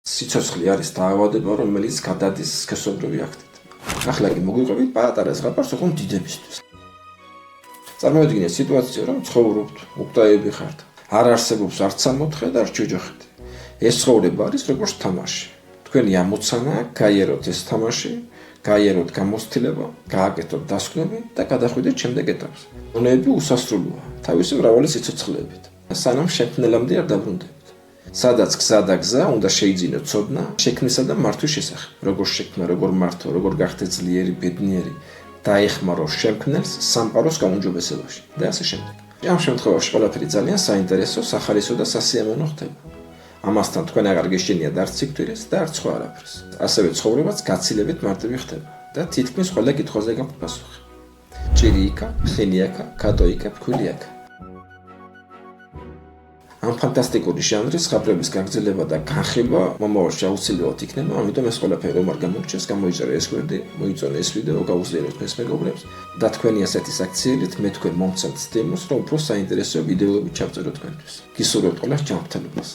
სიცოცხლე არის დაავადება, რომელიც გადადის სქესობრივი აქტით. ახლა კი მოგვიყვებით პატარა ზღაპარს ოღონდ დიდებისთვის. წარმოიდგინეთ სიტუაცია, რომ ცხოვრობთ, უკტაები ხართ. არ არსებობს არც სამოთხე და არც ჯოჯოხეთი. ეს ცხოვრება არის როგორც თამაში. თქვენი ამოცანაა გაიაროთ ეს თამაში, გაიაროთ გამოცდილება, გააკეთოთ დასკვნები და გადახვიდეთ შემდეგ ეტაპს. მონეები უსასრულოა, თავისი მრავალი სიცოცხლეებით. სანამ შემქმნელამდე არ დაბრუნდებით. სადაც გზა და გზა უნდა შეიძინოთ ცოდნა შექმნისა და მართვის შესახებ. როგორ შექმნა, როგორ მართო, როგორ გახდეთ ძლიერი, ბედნიერი, დაეხმარო შემქმნელს სამყაროს გაუმჯობესებაში და ასე შემდეგ. ამ შემთხვევაში ყველაფერი ძალიან საინტერესო, სახალისო და სასიამოვნო ხდება. ამასთან თქვენ აღარ გეშინიათ არც სიკვდილს და არც სხვა არაფერს. ასევე ცხოვრებაც გაცილებით მარტივი ხდება და თითქმის ყველა კითხვაზე გაქვთ პასუხი. ჭირი იქა, ხილი აქა, კატო იქა, ფქვილი აქა. ამ ფანტასტიკური ჟანრის ზღაპრების გაგრძელება და განხილვა მომავალში აუცილებლად იქნება, ამიტომ ეს ყველაფერი რომ არ გამოგჩეს, გამოიწერე ეს გვერდი, მოიწონე ეს ვიდეო, გაუზიაროთ თქვენს მეგობრებს და თქვენი ასეთი საქციელით მე თქვენ მომცემთ სტიმულს, რომ უფრო საინტერესო ვიდეოები ჩავწეროთ თქვენთვის. გისურვებთ ყველას ჯანმრთელობას.